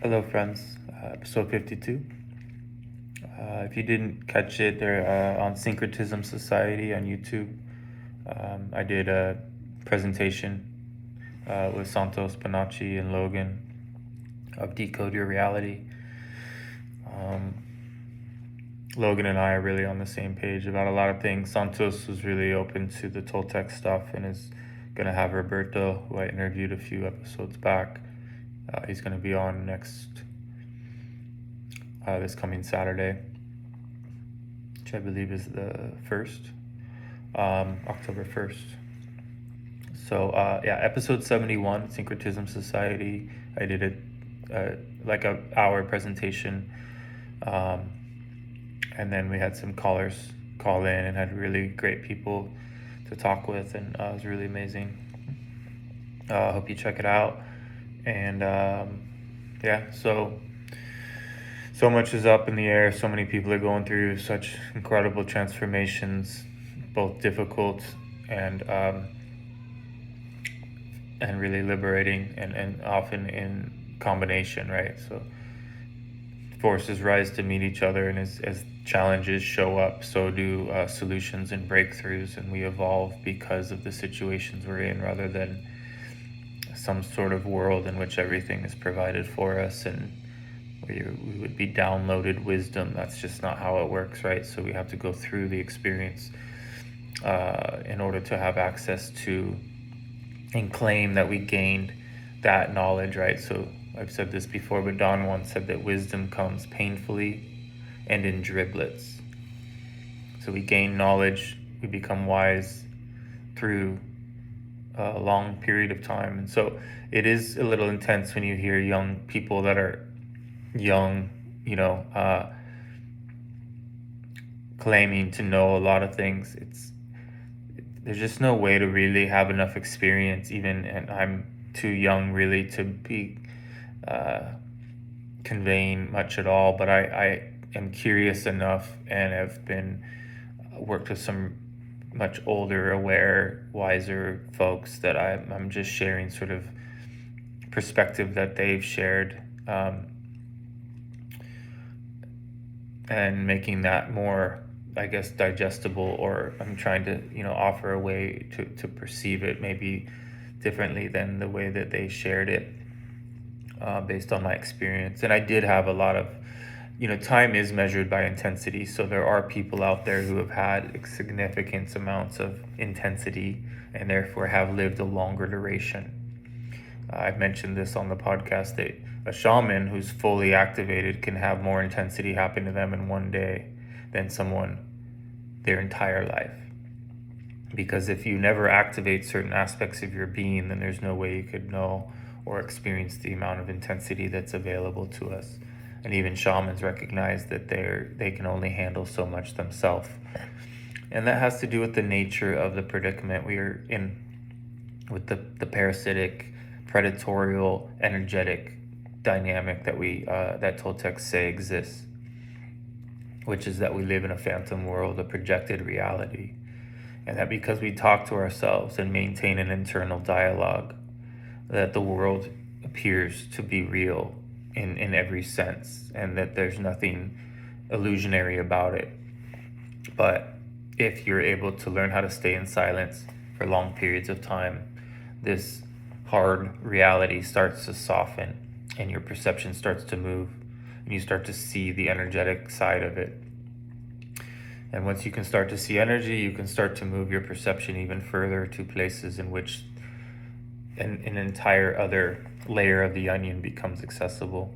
Hello, friends. Episode 52. If you didn't catch it, they're on Syncretism Society on YouTube. I did a presentation with Santos, Panacci, and Logan of Decode Your Reality. Logan and I are really on the same page about a lot of things. Santos was really open to the Toltec stuff and is going to have Roberto, who I interviewed a few episodes back. He's going to be on this coming Saturday, which I believe is the 1st, October 1st. So, episode 71, Syncretism Society. I did like a hour presentation, and then we had some callers call in and had really great people to talk with, and it was really amazing. I hope you check it out. And so much is up in the air. So many people are going through such incredible transformations, both difficult and really liberating, and often in combination, right? So forces rise to meet each other, and as challenges show up, so do solutions and breakthroughs, and we evolve because of the situations we're in, rather than some sort of world in which everything is provided for us and we would be downloaded wisdom. That's just not how it works, right? So we have to go through the experience in order to have access to and claim that we gained that knowledge, right? So I've said this before, but Don once said that wisdom comes painfully and in driblets. So we gain knowledge, we become wise through a long period of time. And so it is a little intense when you hear young people that are young, claiming to know a lot of things. There's just no way to really have enough experience, even, and I'm too young really to be conveying much at all, but I am curious enough and have been worked with some much older, aware, wiser folks that I'm just sharing sort of perspective that they've shared, and making that more, I guess, digestible, or I'm trying to, offer a way to perceive it maybe differently than the way that they shared it, based on my experience. And I did have a lot of, time is measured by intensity. So there are people out there who have had significant amounts of intensity and therefore have lived a longer duration. I've mentioned this on the podcast that a shaman who's fully activated can have more intensity happen to them in one day than someone their entire life. Because if you never activate certain aspects of your being, then there's no way you could know or experience the amount of intensity that's available to us. And even shamans recognize that they can only handle so much themselves. And that has to do with the nature of the predicament we are in, with the parasitic, predatorial, energetic dynamic that Toltecs say exists, which is that we live in a phantom world, a projected reality, and that because we talk to ourselves and maintain an internal dialogue, that the world appears to be real in every sense, and that there's nothing illusionary about it. But if you're able to learn how to stay in silence for long periods of time, this hard reality starts to soften and your perception starts to move, and you start to see the energetic side of it. And once you can start to see energy, you can start to move your perception even further to places in which an entire other layer of the onion becomes accessible.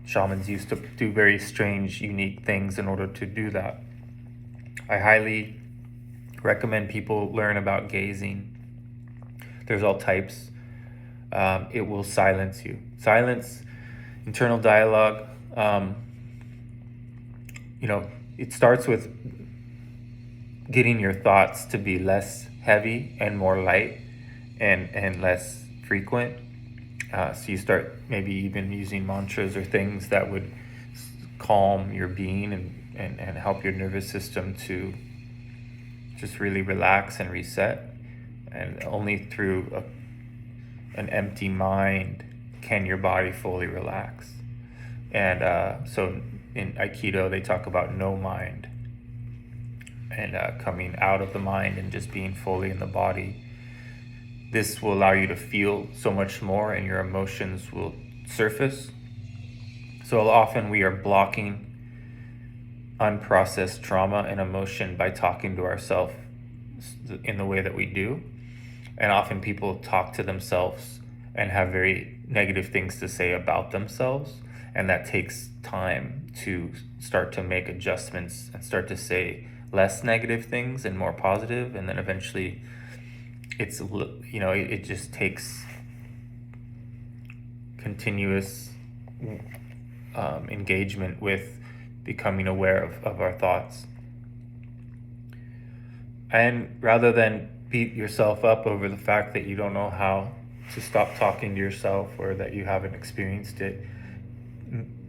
Shamans used to do very strange, unique things in order to do that. I highly recommend people learn about gazing. There's all types. It will silence you. Silence, internal dialogue. It starts with getting your thoughts to be less heavy and more light and less frequent. So you start maybe even using mantras or things that would calm your being and help your nervous system to just really relax and reset. And only through an empty mind can your body fully relax? And so in Aikido, they talk about no mind, and coming out of the mind and just being fully in the body. This will allow you to feel so much more, and your emotions will surface. So often we are blocking unprocessed trauma and emotion by talking to ourselves in the way that we do. And often people talk to themselves and have very negative things to say about themselves. And that takes time to start to make adjustments and start to say less negative things and more positive. And then eventually it's, it just takes continuous engagement with becoming aware of our thoughts. And rather than beat yourself up over the fact that you don't know how to stop talking to yourself or that you haven't experienced it,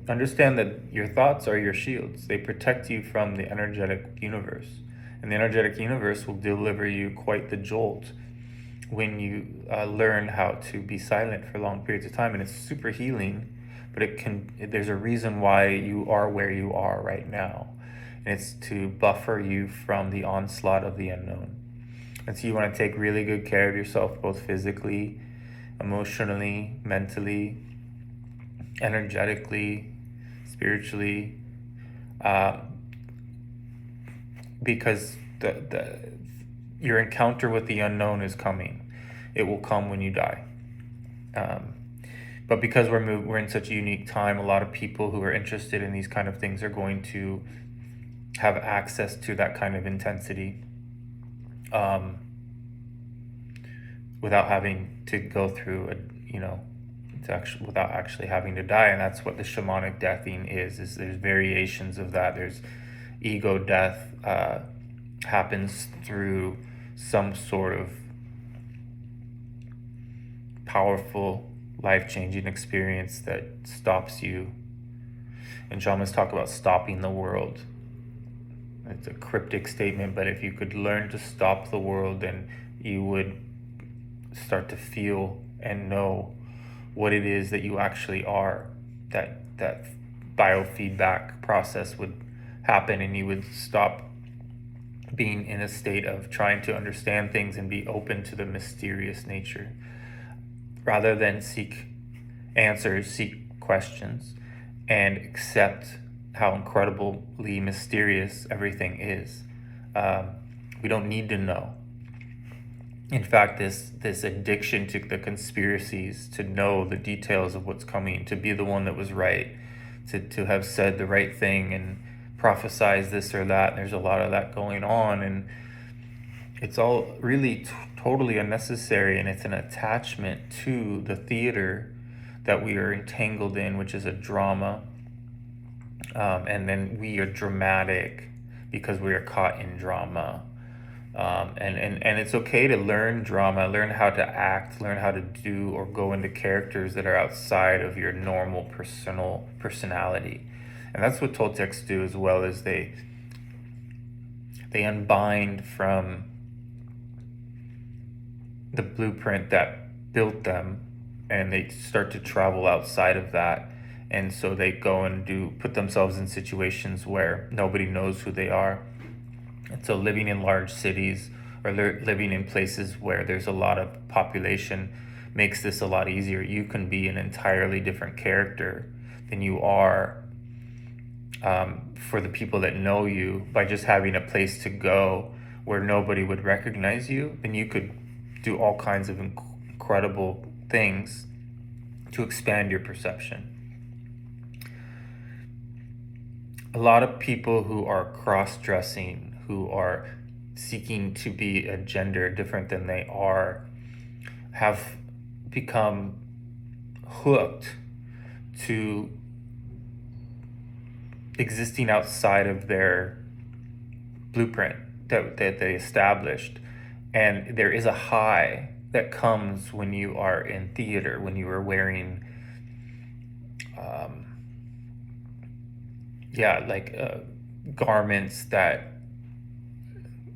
understand that your thoughts are your shields. They protect you from the energetic universe. And the energetic universe will deliver you quite the jolt when you learn how to be silent for long periods of time. And it's super healing, but there's a reason why you are where you are right now. And it's to buffer you from the onslaught of the unknown. And so you want to take really good care of yourself, both physically, emotionally, mentally, energetically, spiritually, because your encounter with the unknown is coming. It will come when you die. But because we're in such a unique time, a lot of people who are interested in these kind of things are going to have access to that kind of intensity without having to go through without actually having to die. And that's what the shamanic deathing is there's variations of that. There's ego death, happens through some sort of powerful life-changing experience that stops you. And shamans talk about stopping the world. It's a cryptic statement, but if you could learn to stop the world, then you would start to feel and know what it is that you actually are. That biofeedback process would happen, and you would stop being in a state of trying to understand things and be open to the mysterious nature. Rather than seek answers, seek questions, and accept how incredibly mysterious everything is. We don't need to know. In fact, this addiction to the conspiracies, to know the details of what's coming, to be the one that was right, to have said the right thing and prophesize this or that. There's a lot of that going on, and it's all really totally unnecessary, and it's an attachment to the theater that we are entangled in, which is a drama. And then we are dramatic because we are caught in drama. And it's okay to learn drama, learn how to act, learn how to do or go into characters that are outside of your normal personality. And that's what Toltecs do, as well as they unbind from the blueprint that built them, and they start to travel outside of that. And so they go and put themselves in situations where nobody knows who they are. And so living in large cities or living in places where there's a lot of population makes this a lot easier. You can be an entirely different character than you are for the people that know you, by just having a place to go where nobody would recognize you. And you could do all kinds of incredible things to expand your perception. A lot of people who are cross-dressing, who are seeking to be a gender different than they are, have become hooked to existing outside of their blueprint that they established. And there is a high that comes when you are in theater, when you are wearing garments that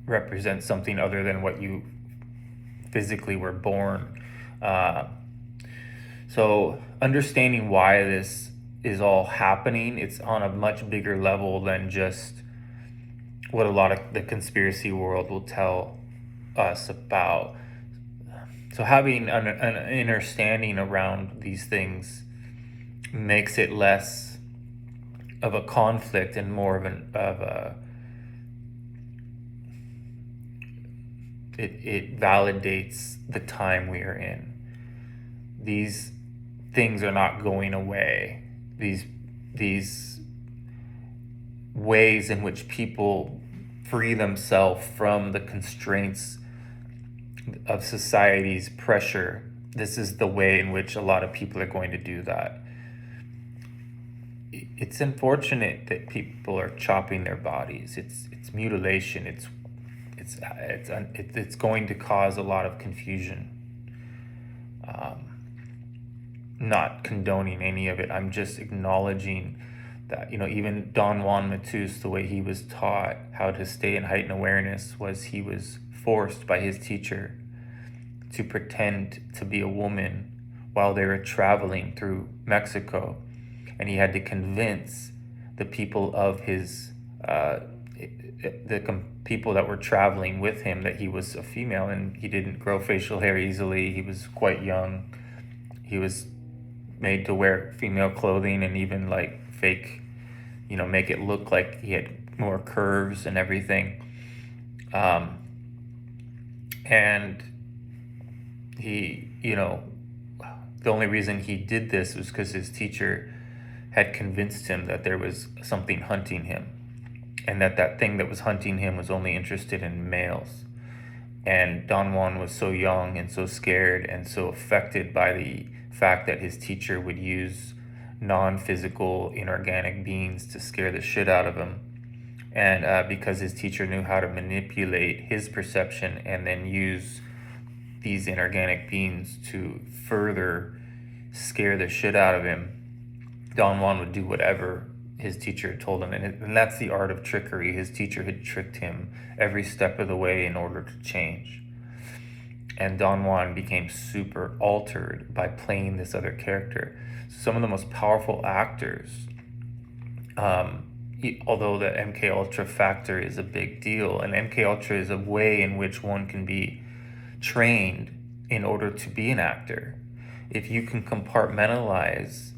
represent something other than what you physically were born. So understanding why this is all happening, it's on a much bigger level than just what a lot of the conspiracy world will tell us about. So having an understanding around these things makes it less of a conflict and more of a it validates the time we are in. These things are not going away. These ways in which people free themselves from the constraints of society's pressure, this is the way in which a lot of people are going to do that. It's unfortunate that people are chopping their bodies. It's mutilation. It's going to cause a lot of confusion. Not condoning any of it. I'm just acknowledging that, even Don Juan Matus, the way he was taught how to stay in heightened awareness was he was forced by his teacher to pretend to be a woman while they were traveling through Mexico. And he had to convince the people of people that were traveling with him that he was a female, and he didn't grow facial hair easily. He was quite young. He was made to wear female clothing and even like fake, make it look like he had more curves and everything. And he, the only reason he did this was because his teacher had convinced him that there was something hunting him, and that thing that was hunting him was only interested in males. And Don Juan was so young and so scared and so affected by the fact that his teacher would use non-physical inorganic beings to scare the shit out of him. And because his teacher knew how to manipulate his perception and then use these inorganic beings to further scare the shit out of him, Don Juan would do whatever his teacher told him. And that's the art of trickery. His teacher had tricked him every step of the way in order to change. And Don Juan became super altered by playing this other character. Some of the most powerful actors, although the MK Ultra factor is a big deal, and MK Ultra is a way in which one can be trained in order to be an actor. If you can compartmentalize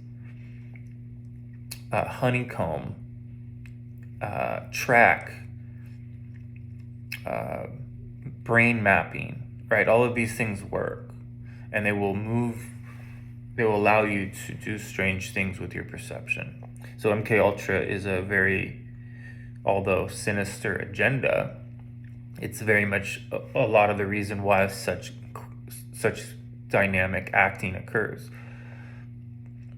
honeycomb, track, brain mapping, right? All of these things work, and they will allow you to do strange things with your perception. So MK Ultra is a very, although sinister agenda, it's very much a lot of the reason why such dynamic acting occurs.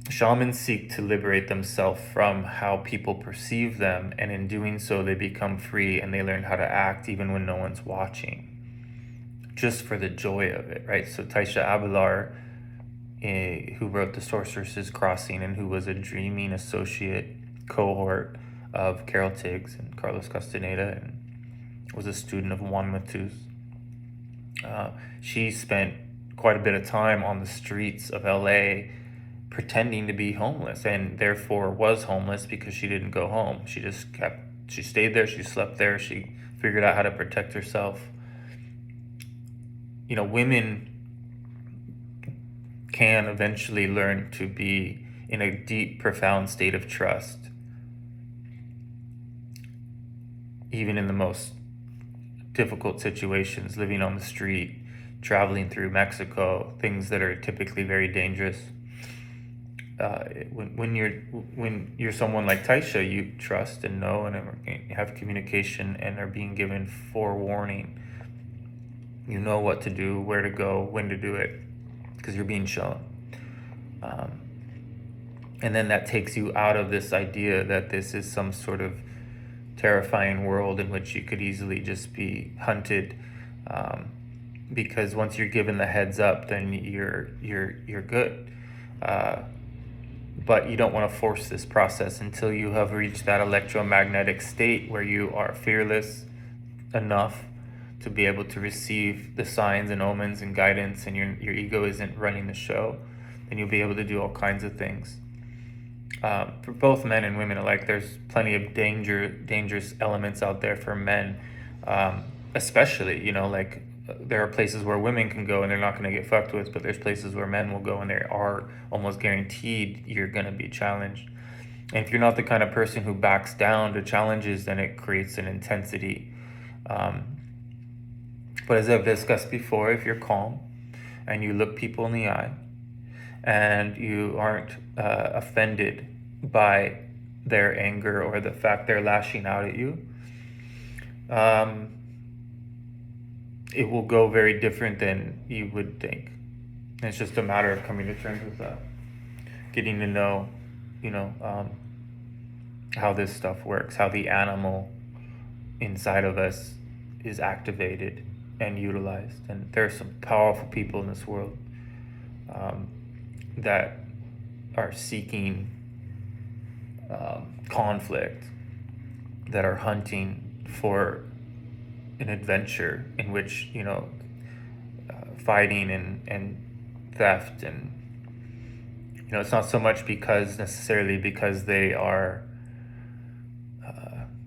Shamans seek to liberate themselves from how people perceive them, and in doing so they become free and they learn how to act even when no one's watching, just for the joy of it, right? So Taisha Abelar, who wrote The Sorceress's Crossing and who was a dreaming associate cohort of Carol Tiggs and Carlos Castaneda and was a student of Juan Matus, she spent quite a bit of time on the streets of LA pretending to be homeless, and therefore was homeless because she didn't go home. She stayed there, she slept there, she figured out how to protect herself. Women can eventually learn to be in a deep, profound state of trust, even in the most difficult situations, living on the street, traveling through Mexico, things that are typically very dangerous. When you're someone like Taisha, you trust and know and have communication and are being given forewarning. You know what to do, where to go, when to do it, because you're being shown. And then that takes you out of this idea that this is some sort of terrifying world in which you could easily just be hunted. Because once you're given the heads up, then you're good. But you don't want to force this process until you have reached that electromagnetic state where you are fearless enough to be able to receive the signs and omens and guidance, and your ego isn't running the show. then you'll be able to do all kinds of things. For both men and women alike, there's plenty of dangerous elements out there for men, especially, like there are places where women can go and they're not going to get fucked with, but there's places where men will go and they are almost guaranteed you're going to be challenged. And if you're not the kind of person who backs down to challenges, then it creates an intensity. But as I've discussed before, if you're calm and you look people in the eye and you aren't offended by their anger or the fact they're lashing out at you, it will go very different than you would think. And it's just a matter of coming to terms with that, getting to know, how this stuff works, how the animal inside of us is activated and utilized. And there are some powerful people in this world that are seeking conflict, that are hunting for an adventure in which, fighting and theft, and it's not so much necessarily because they are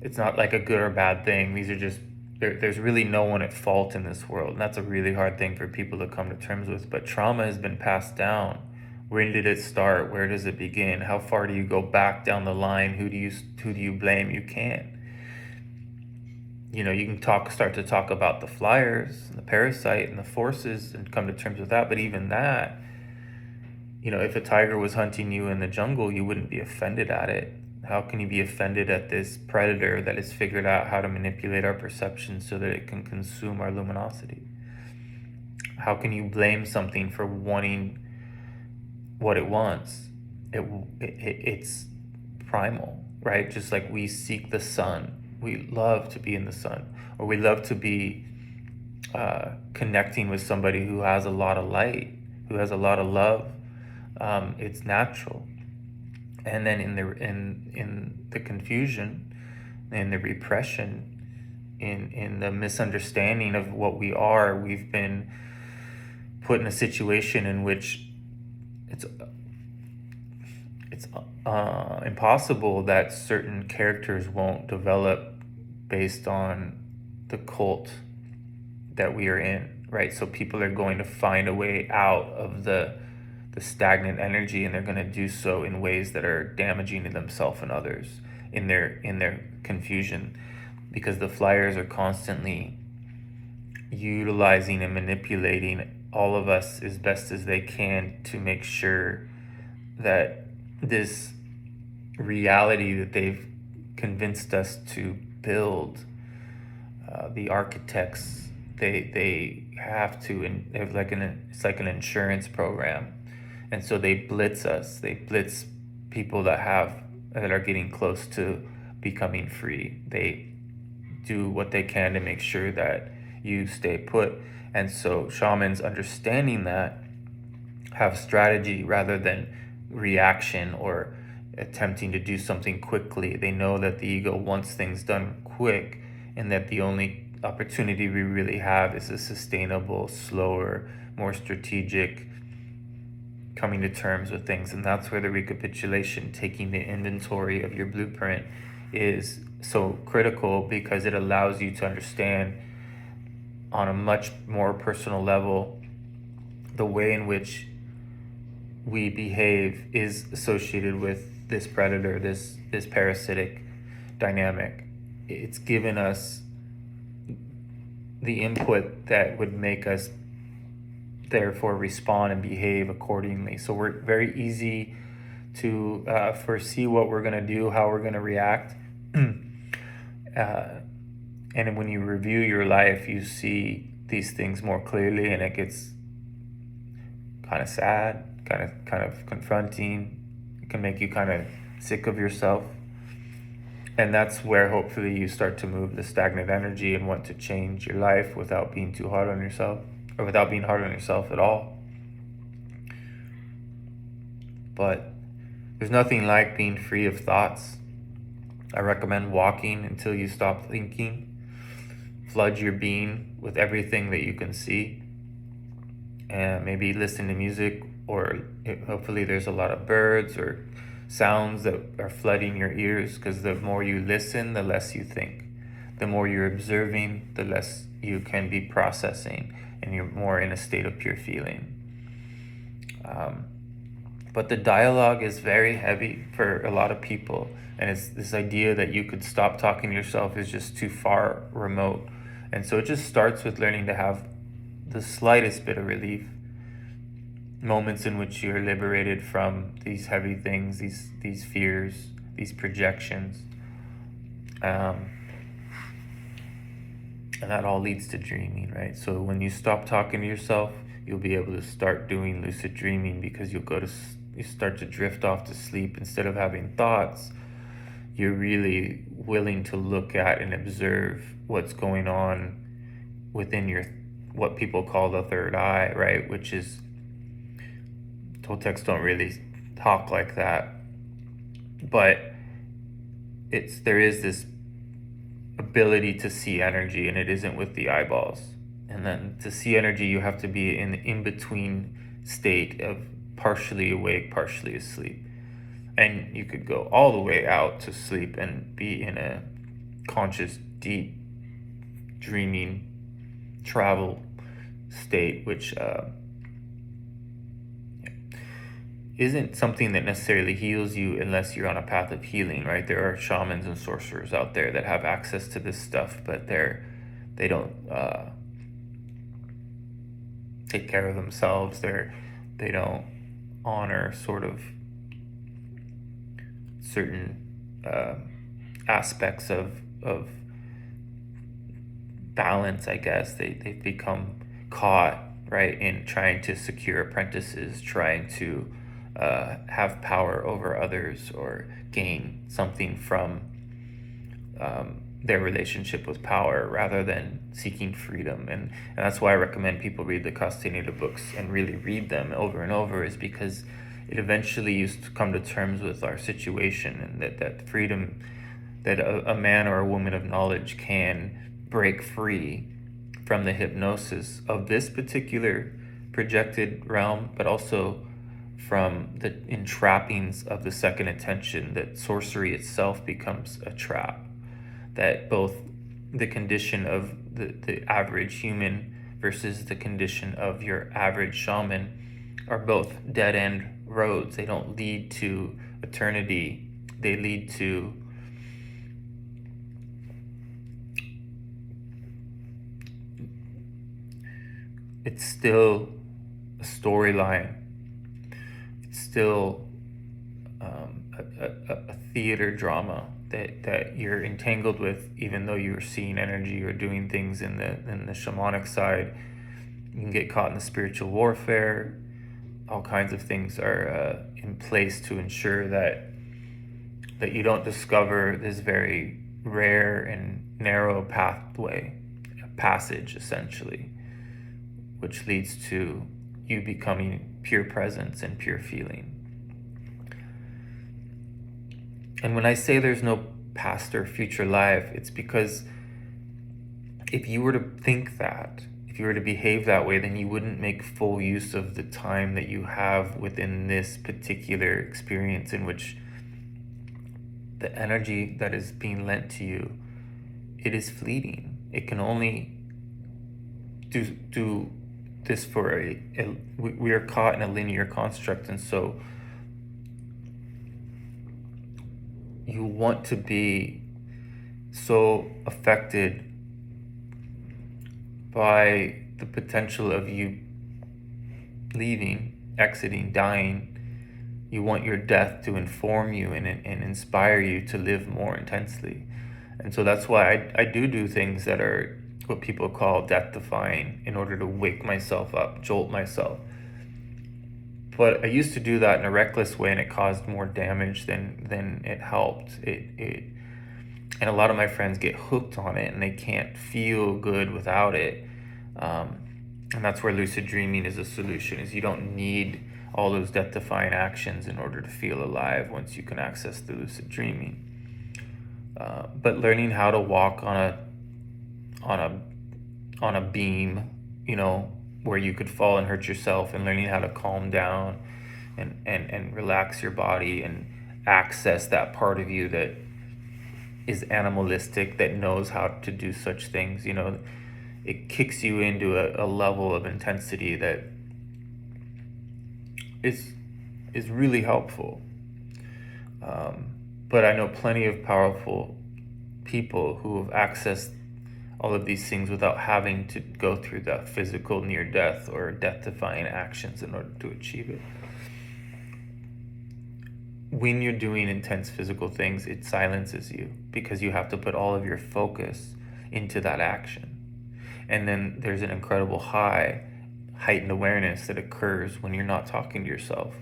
it's not like a good or bad thing. These are just there's really no one at fault in this world, and that's a really hard thing for people to come to terms with. But trauma has been passed down. When did it start? Where does it begin? How far do you go back down the line? Who do you blame? You can't. You can start to talk about the flyers and the parasite and the forces and come to terms with that. But even that, if a tiger was hunting you in the jungle, you wouldn't be offended at it. How can you be offended at this predator that has figured out how to manipulate our perception so that it can consume our luminosity? How can you blame something for wanting what it wants? It's primal, right? Just like we seek the sun. We love to be in the sun, or we love to be connecting with somebody who has a lot of light, who has a lot of love. It's natural. And then in the confusion, in the repression, in the misunderstanding of what we are, we've been put in a situation in which it's impossible that certain characters won't develop based on the cult that we are in, right? So people are going to find a way out of the stagnant energy, and they're going to do so in ways that are damaging to themselves and others in their confusion, because the flyers are constantly utilizing and manipulating all of us as best as they can to make sure that this reality that they've convinced us to build, the architects, they have to, and it's like an insurance program. And so they blitz us. They blitz people that are getting close to becoming free. They do what they can to make sure that you stay put. And so shamans, understanding that, have strategy rather than reaction or attempting to do something quickly. They know that the ego wants things done quick, and that the only opportunity we really have is a sustainable, slower, more strategic coming to terms with things. And that's where the recapitulation, taking the inventory of your blueprint, is so critical, because it allows you to understand on a much more personal level the way in which we behave is associated with this predator, this parasitic dynamic. It's given us the input that would make us therefore respond and behave accordingly. So we're very easy to foresee what we're going to do, how we're going to react. And when you review your life, you see these things more clearly, and it gets kind of sad, kind of confronting. It can make you kind of sick of yourself. And that's where hopefully you start to move the stagnant energy and want to change your life without being too hard on yourself, or without being hard on yourself at all. But there's nothing like being free of thoughts. I recommend walking until you stop thinking. Flood your being with everything that you can see, and maybe listen to music or hopefully there's a lot of birds or sounds that are flooding your ears, because the more you listen, the less you think. The more you're observing, the less you can be processing, and you're more in a state of pure feeling. But the dialogue is very heavy for a lot of people, and it's this idea that you could stop talking to yourself is just too far remote. And so it just starts with learning to have the slightest bit of relief, moments in which you're liberated from these heavy things, these fears, these projections. And that all leads to dreaming, right? So when you stop talking to yourself, you'll be able to start doing lucid dreaming, because you start to drift off to sleep. Instead of having thoughts, you're really willing to look at and observe what's going on within your, what people call the third eye, right? Which is, Toltecs don't really talk like that, but there is this ability to see energy, and it isn't with the eyeballs. And then to see energy, you have to be in the in-between state of partially awake, partially asleep. And you could go all the way out to sleep and be in a conscious, deep, dreaming, travel state, which isn't something that necessarily heals you unless you're on a path of healing, right? There are shamans and sorcerers out there that have access to this stuff, but they don't take care of themselves. They don't honor sort of certain aspects of balance, I guess. They've become caught, right, in trying to secure apprentices, trying to have power over others, or gain something from their relationship with power, rather than seeking freedom. And that's why I recommend people read the Castaneda books and really read them over and over, is because it eventually used to come to terms with our situation, and that freedom, that a man or a woman of knowledge can break free from the hypnosis of this particular projected realm, but also from the entrappings of the second intention, that sorcery itself becomes a trap, that both the condition of the average human versus the condition of your average shaman are both dead-end roads. They don't lead to eternity. They lead to it's still a storyline. It's still a theater drama that you're entangled with, even though you're seeing energy or doing things in the shamanic side. You can get caught in the spiritual warfare. All kinds of things are in place to ensure that you don't discover this very rare and narrow pathway, a passage essentially, which leads to you becoming pure presence and pure feeling. And when I say there's no past or future life, it's because if you were to think that, if you were to behave that way, then you wouldn't make full use of the time that you have within this particular experience, in which the energy that is being lent to you, it is fleeting. It can only do this for we are caught in a linear construct. And so you want to be so affected by the potential of you leaving, exiting, dying. You want your death to inform you and inspire you to live more intensely. And so that's why I do things that are what people call death-defying, in order to wake myself up, jolt myself. But I used to do that in a reckless way, and it caused more damage than it helped. And a lot of my friends get hooked on it, and they can't feel good without it. And that's where lucid dreaming is a solution. Is you don't need all those death-defying actions in order to feel alive once you can access the lucid dreaming. But learning how to walk on a beam, where you could fall and hurt yourself, and learning how to calm down and relax your body and access that part of you that is animalistic, that knows how to do such things. It kicks you into a level of intensity that is really helpful. But I know plenty of powerful people who have accessed all of these things without having to go through the physical near death or death defying actions in order to achieve it. When you're doing intense physical things, it silences you because you have to put all of your focus into that action. And then there's an incredible heightened awareness that occurs when you're not talking to yourself.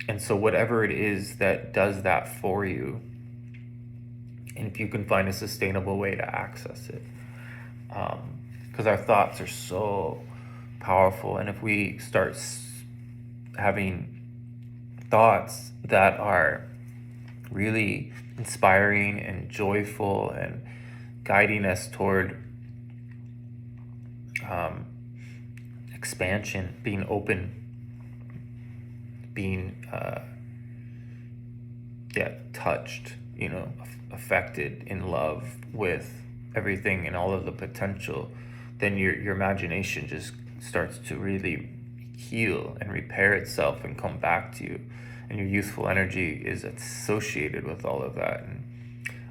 And so whatever it is that does that for you, and if you can find a sustainable way to access it, because our thoughts are so powerful, and if we start having thoughts that are really inspiring and joyful and guiding us toward expansion, being open, being touched, affected, in love with everything and all of the potential, then your imagination just starts to really heal and repair itself and come back to you, and your youthful energy is associated with all of that. And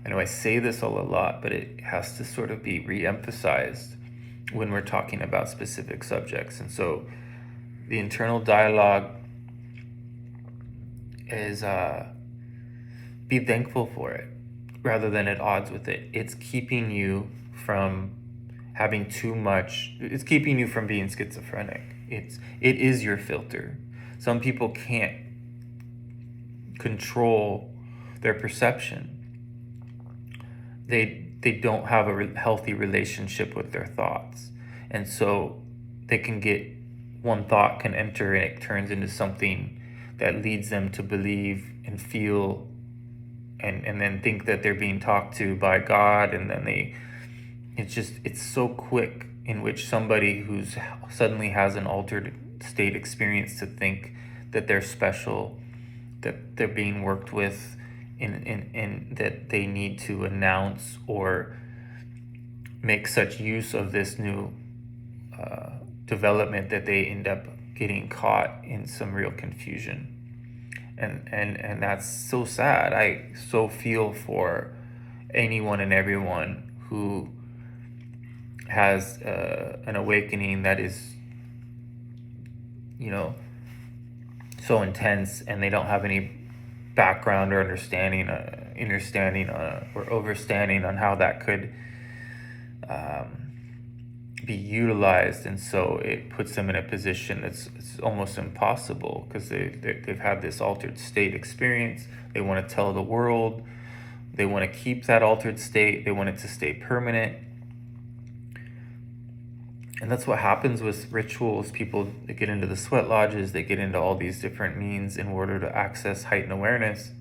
I know I say this all a lot, but it has to sort of be re-emphasized when we're talking about specific subjects. And so the internal dialogue is be thankful for it rather than at odds with it. It's keeping you from having too much. It's keeping you from being schizophrenic. It is your filter. Some people can't control their perception. They don't have a healthy relationship with their thoughts, and so they can get one thought can enter and it turns into something that leads them to believe and feel and then think that they're being talked to by God, and then it's so quick in which somebody who's suddenly has an altered state experience to think that they're special, that they're being worked with, and that they need to announce or make such use of this new development that they end up getting caught in some real confusion. And that's so sad. I so feel for anyone and everyone who has an awakening that is, so intense, and they don't have any background or understanding or overstanding on how that could be utilized, and so it puts them in a position that's it's almost impossible because they've had this altered state experience. They want to tell the world, they want to keep that altered state, they want it to stay permanent. And that's what happens with rituals. People, they get into the sweat lodges, they get into all these different means in order to access heightened awareness,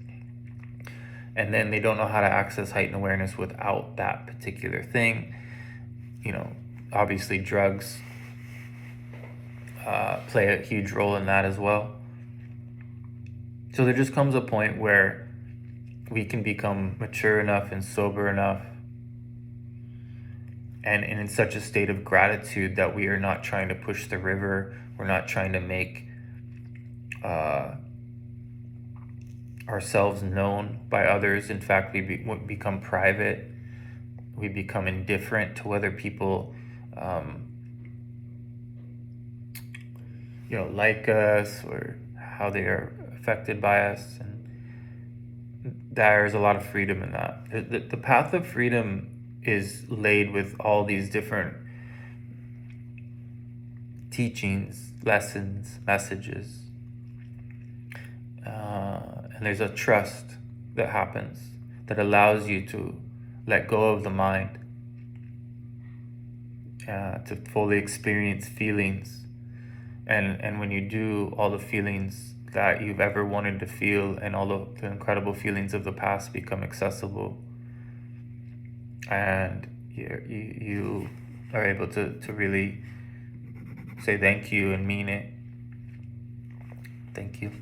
and then they don't know how to access heightened awareness without that particular thing. Obviously drugs play a huge role in that as well. So there just comes a point where we can become mature enough and sober enough and in such a state of gratitude that we are not trying to push the river. We're not trying to make ourselves known by others. In fact, we become private. We become indifferent to whether people like us or how they are affected by us. And there's a lot of freedom in that. The path of freedom is laid with all these different teachings, lessons, messages. And there's a trust that happens that allows you to let go of the mind, to fully experience feelings. And when you do, all the feelings that you've ever wanted to feel and all the incredible feelings of the past become accessible. And you are able to really say thank you and mean it. Thank you.